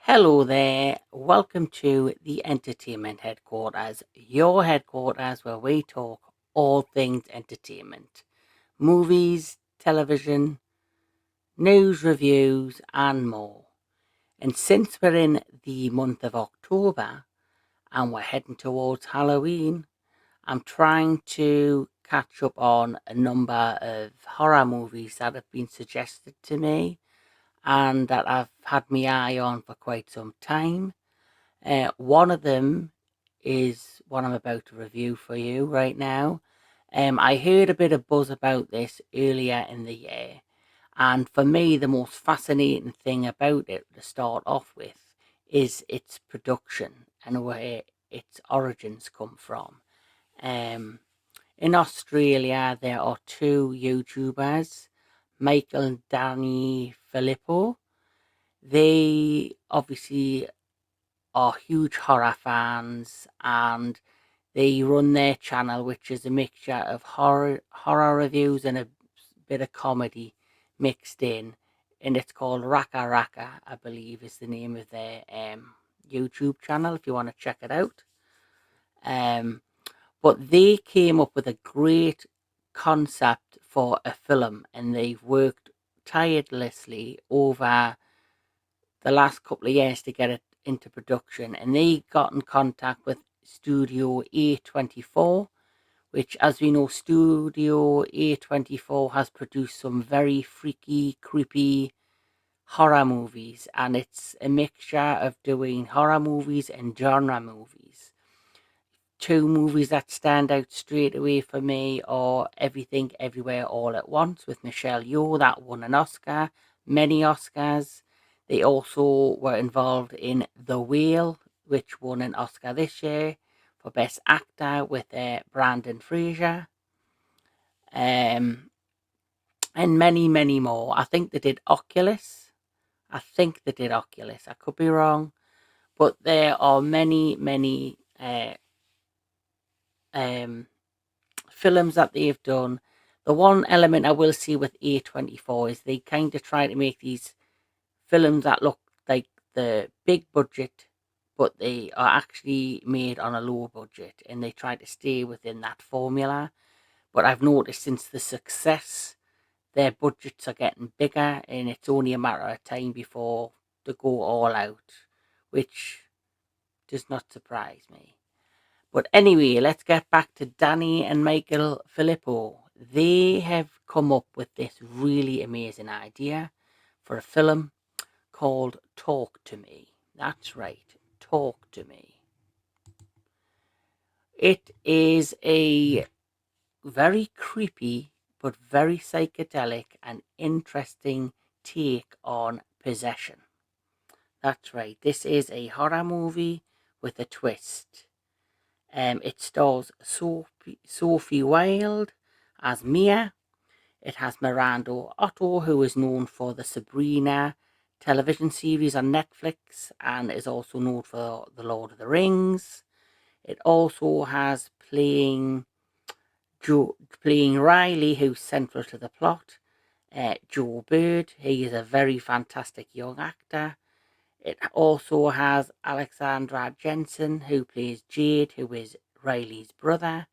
Hello there, welcome to the Entertainment Headquarters, your headquarters where we talk all things entertainment, movies, television, news, reviews, and more. And since we're in the month of October and we're heading towards Halloween, I'm trying to catch up on a number of horror movies that have been suggested to me and that I've had my eye on for quite some time. One of them is what I'm about to review for you right now. I heard a bit of buzz about this earlier in the year, and for me, the most fascinating thing about it to start off with is its production and where its origins come from. Um, in Australia, there are two YouTubers, Michael Danny Philippou. They obviously are huge horror fans and they run their channel, which is a mixture of horror reviews and a bit of comedy mixed in, and it's called Raka Raka, I believe is the name of their YouTube channel if you want to check it out. But they came up with a great concept for a film and they've worked tirelessly over the last couple of years to get it into production, and they got in contact with Studio A24, which, as we know, Studio A24 has produced some very freaky, creepy horror movies, and it's a mixture of doing horror movies and genre movies. Two movies that stand out straight away for me are Everything Everywhere All at Once with Michelle Yeoh, that won an Oscar, many Oscars. They also were involved in The Whale, which won an Oscar this year for Best Actor with Brandon Fraser. And many, many more. I think they did Oculus. I could be wrong. But there are many, many films that they've done. The one element I will see with A24 is they kind of try to make these films that look like the big budget, but they are actually made on a low budget and they try to stay within that formula. But I've noticed since the success, their budgets are getting bigger and it's only a matter of time before they go all out, which does not surprise me. But anyway, let's get back to Danny and Michael Philippou. They have come up with this really amazing idea for a film called Talk to Me. That's right, Talk to Me. It is a very creepy but very psychedelic and interesting take on possession. That's right, this is a horror movie with a twist. It stars Sophie Wilde as Mia. It has Miranda Otto, who is known for the Sabrina television series on Netflix and is also known for The Lord of the Rings. It also has playing Riley, who's central to the plot, Joe Bird. He is a very fantastic young actor. It also has Alexandra Jensen, who plays Jade, who is Riley's brother.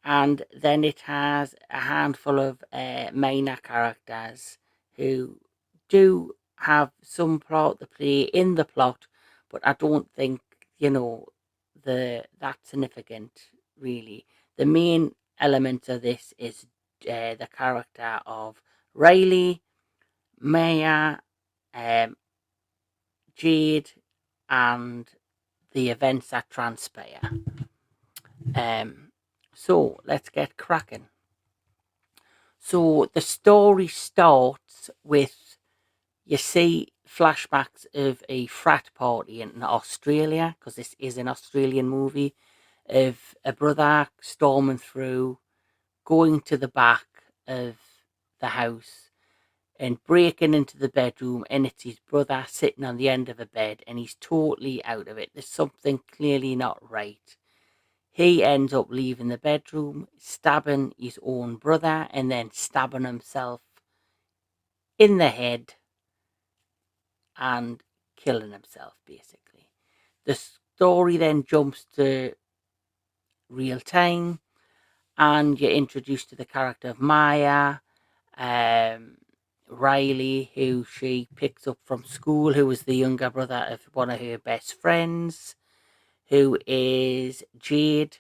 And then it has a handful of minor characters who do have some plot to play in the plot, but I don't think, that significant, really. The main element of this is the character of Riley, Maya, Jade, and the events that transpire. So let's get cracking. So the story starts with, you see flashbacks of a frat party in Australia, because this is an Australian movie, of a brother storming through, going to the back of the house and breaking into the bedroom, and it's his brother sitting on the end of a bed, and he's totally out of it. There's something clearly not right. He ends up leaving the bedroom, stabbing his own brother, and then stabbing himself in the head and killing himself, basically. The story then jumps to real time, and you're introduced to the character of Maya, um, Riley, who she picks up from school, who is the younger brother of one of her best friends, who is Jade.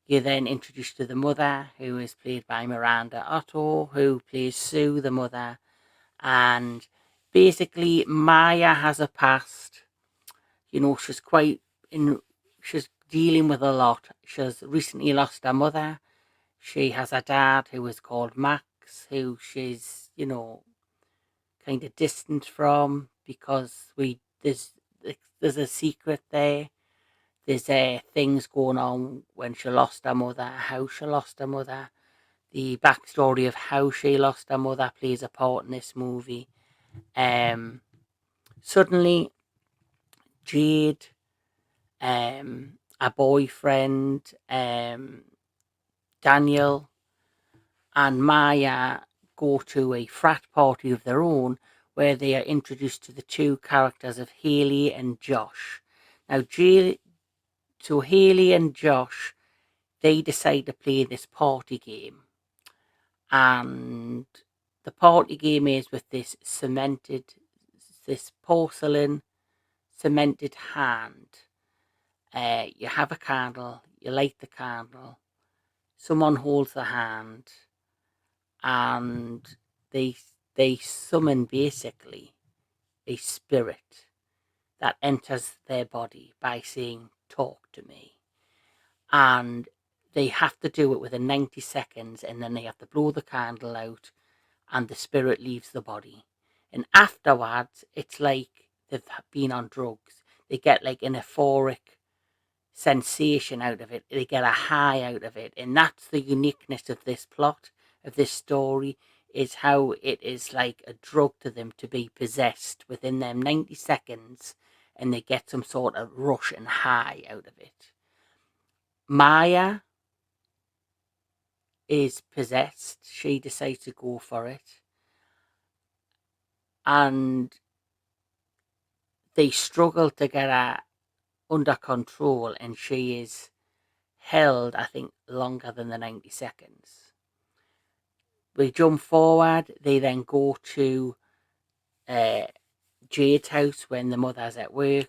You're then introduced to the mother, who is played by Miranda Otto, who plays Sue, the mother. And basically, Maya has a past. She's quite in. She's dealing with a lot. She's recently lost her mother. She has a dad who is called Max, who she's kind of distant from because there's a secret there. There's things going on when she lost her mother, how she lost her mother. The backstory of how she lost her mother plays a part in this movie. Suddenly, Jade, a boyfriend, Daniel, and Maya go to a frat party of their own where they are introduced to the two characters of Haley and Josh. Now, Haley and Josh, they decide to play this party game. And the party game is with this porcelain cemented hand. You have a candle, you light the candle, someone holds the hand, and they they summon basically a spirit that enters their body by saying, "Talk to me." And they have to do it within 90 seconds, and then they have to blow the candle out, and the spirit leaves the body. And afterwards, it's like they've been on drugs. They get like an euphoric sensation out of it. They get a high out of it. And that's the uniqueness of this plot, of this story, is how it is like a drug to them to be possessed within them 90 seconds, and they get some sort of rush and high out of it. Maya is possessed. She decides to go for it. And they struggle to get her under control, and she is held, I think, longer than the 90 seconds. We jump forward. They then go to uh, Jade's house when the mother's at work.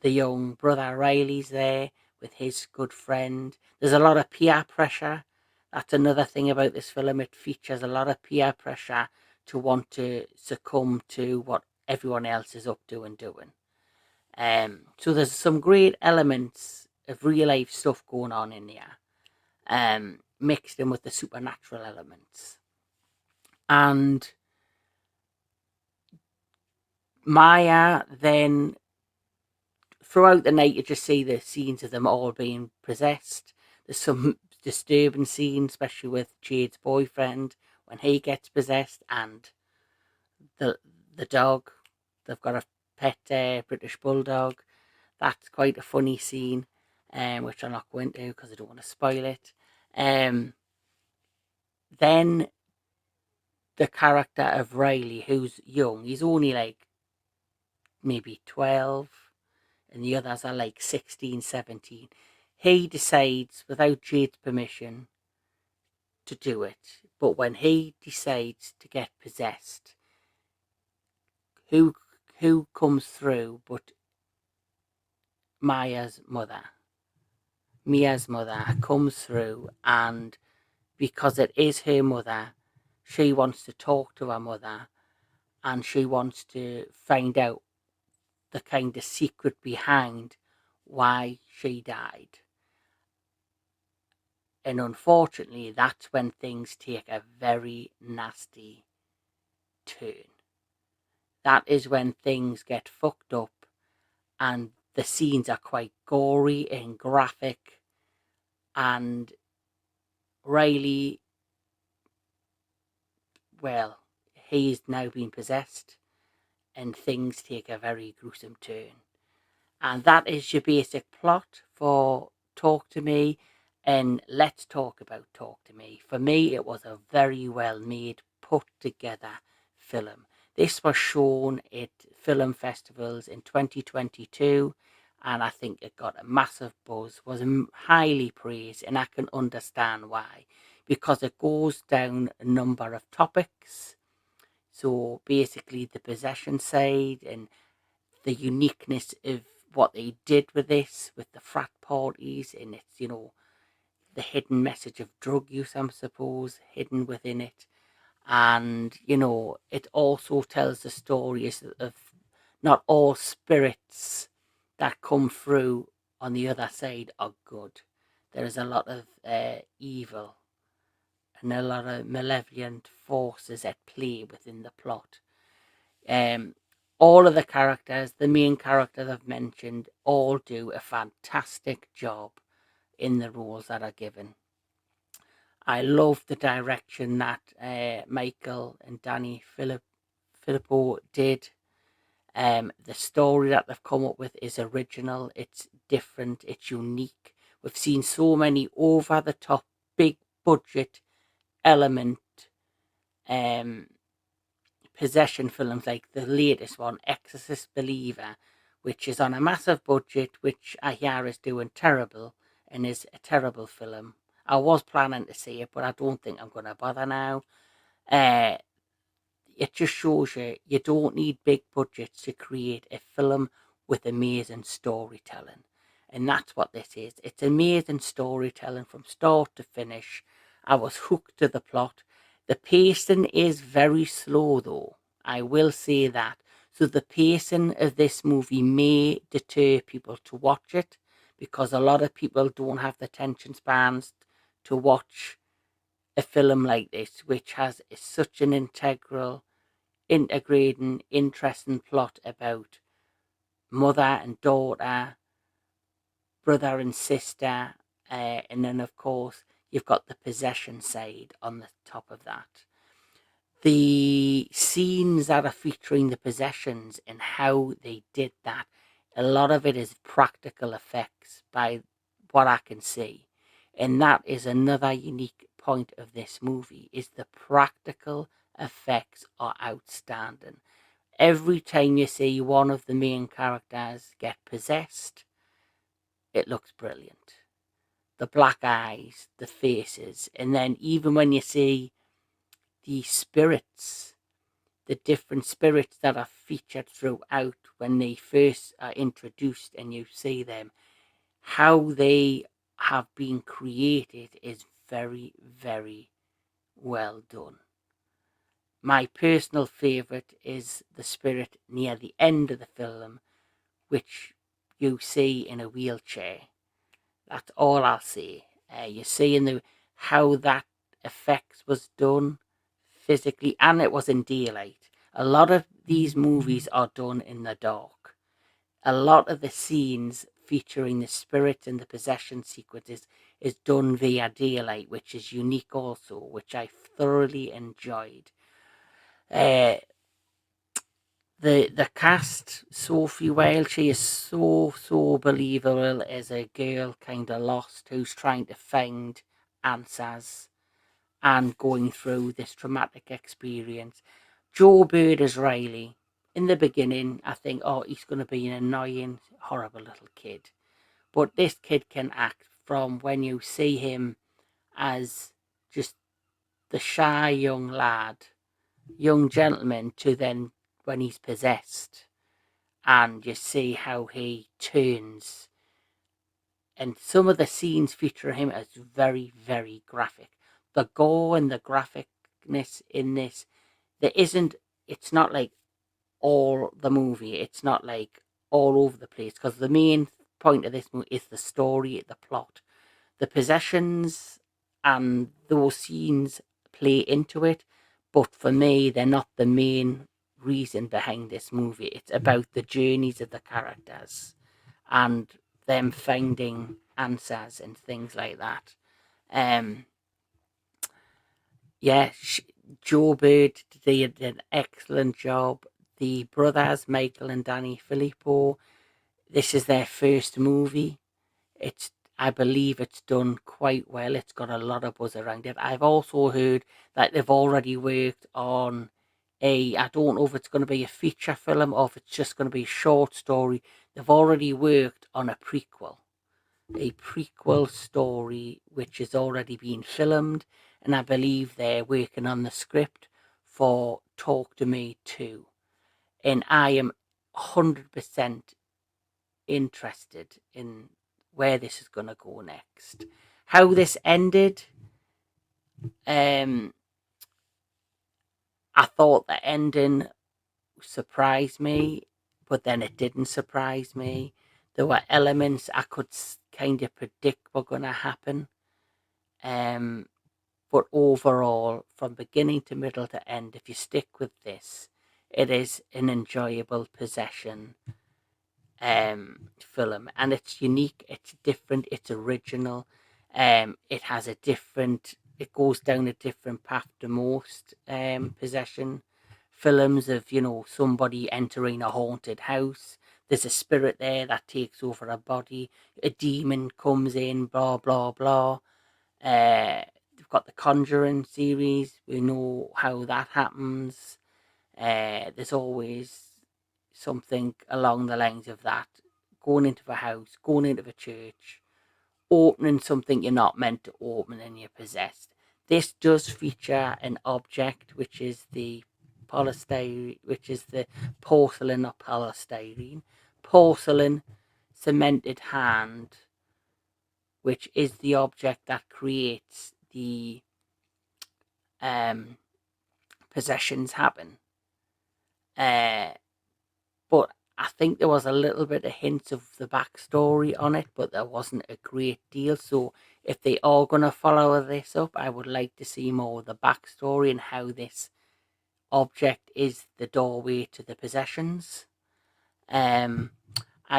The young brother Riley's there with his good friend. There's a lot of peer pressure. That's another thing about this film. It features a lot of peer pressure to want to succumb to what everyone else is up to and doing. So there's some great elements of real life stuff going on in there, mixed in with the supernatural elements. And Maya then, throughout the night, you just see the scenes of them all being possessed. There's some disturbing scenes, especially with Jade's boyfriend when he gets possessed, and the the dog. They've got a pet British bulldog. That's quite a funny scene, which I'm not going to because I don't want to spoil it. Then the character of Riley, who's young, he's only like maybe 12, and the others are like 16, 17. He decides, without Jade's permission, to do it. But when he decides to get possessed, who who comes through but Mia's mother? Mia's mother comes through, and because it is her mother, she wants to talk to her mother, and she wants to find out the kind of secret behind why she died. And unfortunately, that's when things take a very nasty turn. That is when things get fucked up, and the scenes are quite gory and graphic. And Riley, well, he's now been possessed and things take a very gruesome turn. And that is your basic plot for Talk to Me. And let's talk about Talk to Me. For me, it was a very well made, put together film. This was shown at film festivals in 2022, and I think it got a massive buzz, was highly praised, and I can understand why, because it goes down a number of topics. So basically, the possession side and the uniqueness of what they did with this, with the frat parties, and it's, the hidden message of drug use, I suppose, hidden within it. And, it also tells the stories of not all spirits that come through on the other side are good. There is a lot of evil and a lot of malevolent forces at play within the plot. Um, all of the characters, the main characters I've mentioned, all do a fantastic job in the roles that are given. I love the direction that Michael and Danny Philippou did. The story that they've come up with is original, it's different, it's unique. We've seen so many over the top, big budget element um, possession films, like the latest one, Exorcist Believer, which is on a massive budget, which I hear is doing terrible and is a terrible film. I was planning to see it, but I don't think I'm going to bother now. Uh, it just shows you don't need big budgets to create a film with amazing storytelling. And that's what this is. It's amazing storytelling from start to finish. I was hooked to the plot. The pacing is very slow, though. I will say that. So the pacing of this movie may deter people to watch it, because a lot of people don't have the attention spans to watch a film like this, which has such an integrating, interesting plot about mother and daughter, brother and sister, and then of course you've got the possession side on the top of that. The scenes that are featuring the possessions and how they did that, a lot of it is practical effects by what I can see. And that is another unique point of this movie, is the practical effects are outstanding. Every time you see one of the main characters get possessed, it looks brilliant. The black eyes, the faces, and then even when you see the spirits, the different spirits that are featured throughout when they first are introduced and you see them, how they have been created is very, very well done. My personal favourite is the spirit near the end of the film, which you see in a wheelchair. That's all I'll say. You see in the how that effects was done physically, and it was in daylight. A lot of these movies are done in the dark. A lot of the scenes featuring the spirit and the possession sequences is done via daylight, which is unique also, which I thoroughly enjoyed. Uh, the cast, Sophie Wilde, she is so believable as a girl kind of lost who's trying to find answers and going through this traumatic experience. Joe Bird as Riley. In the beginning, I think, oh, he's going to be an annoying, horrible little kid. But this kid can act, from when you see him as just the shy young lad, young gentleman, to then when he's possessed. And you see how he turns. And some of the scenes feature him as very, very graphic. The gore and the graphicness in this, it's not like all the movie. It's not like all over the place, because the main point of this movie is the story, the plot. The possessions and those scenes play into it, but for me, they're not the main reason behind this movie. It's about the journeys of the characters and them finding answers and things like that. Um, yeah, Joe Bird did an excellent job. The brothers, Michael and Danny Philippou, this is their first movie. I believe it's done quite well. It's got a lot of buzz around it. I've also heard that they've already worked on I don't know if it's going to be a feature film or if it's just going to be a short story. They've already worked on a prequel story which is already being filmed, and I believe they're working on the script for Talk to Me 2. And I am 100% interested in where this is going to go next. How this ended, I thought the ending surprised me, but then it didn't surprise me. There were elements I could kind of predict were going to happen. But overall, from beginning to middle to end, if you stick with this, it is an enjoyable possession film, and it's unique, it's different, it's original. It has it goes down a different path to most possession films of, somebody entering a haunted house. There's a spirit there that takes over a body, a demon comes in, blah blah blah. We've got the Conjuring series, we know how that happens. There's always something along the lines of that, going into a house, going into a church, opening something you're not meant to open and you're possessed. This does feature an object, which is the polystyrene, which is the porcelain or polystyrene, porcelain cemented hand, which is the object that creates the possessions happen. But I think there was a little bit of hints of the backstory on it, but there wasn't a great deal. So if they are going to follow this up, I would like to see more of the backstory and how this object is the doorway to the possessions. I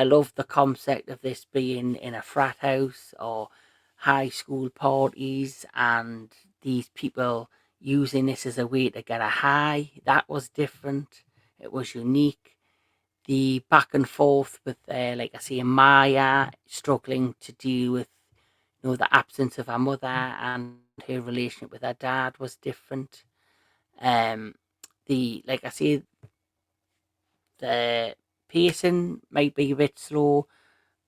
love the concept of this being in a frat house or high school parties and these people using this as a way to get a high. That was different. It was unique. The back and forth with, like I say, Maya struggling to deal with, the absence of her mother and her relationship with her dad was different. Like I say, the pacing might be a bit slow,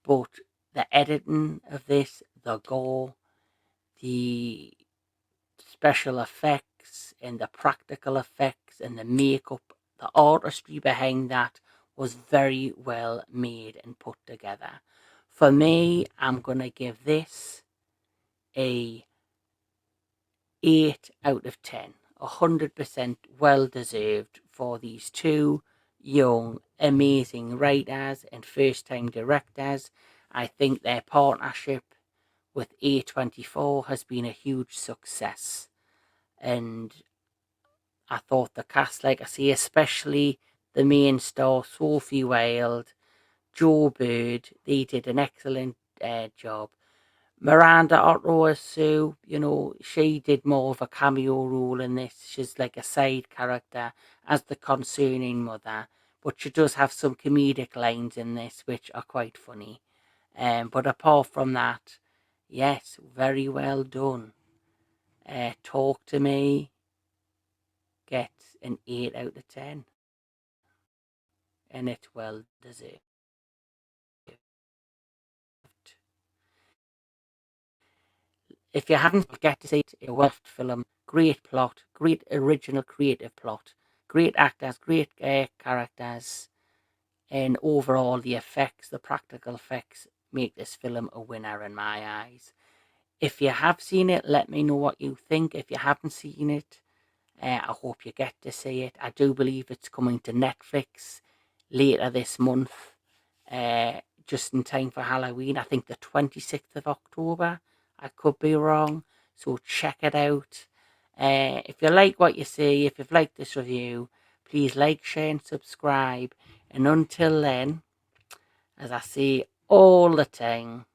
but the editing of this, the gore, the special effects and the practical effects and the makeup, the artistry behind that was very well made and put together. For me, I'm going to give this a 8 out of 10. 100% well deserved for these two young, amazing writers and first time directors. I think their partnership with A24 has been a huge success. And I thought the cast, like I say, especially the main star, Sophie Wilde, Joe Bird, they did an excellent job. Miranda Otto as Sue, she did more of a cameo role in this. She's like a side character as the concerning mother, but she does have some comedic lines in this which are quite funny. But apart from that, yes, very well done. Talk to Me gets an 8 out of 10, and it's well deserved. If you haven't get to see it, a well film, great plot, great original creative plot, great actors, great characters, and overall the effects, the practical effects make this film a winner in my eyes. If you have seen it, let me know what you think. If you haven't seen it, I hope you get to see it. I do believe it's coming to Netflix later this month, just in time for Halloween. I think the 26th of October. I could be wrong. So check it out. If you like what you see, if you've liked this review, please like, share and subscribe. And until then, as I say all the time,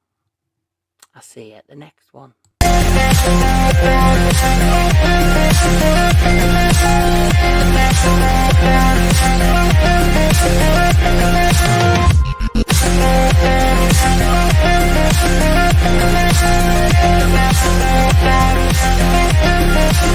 I'll see you at the next one.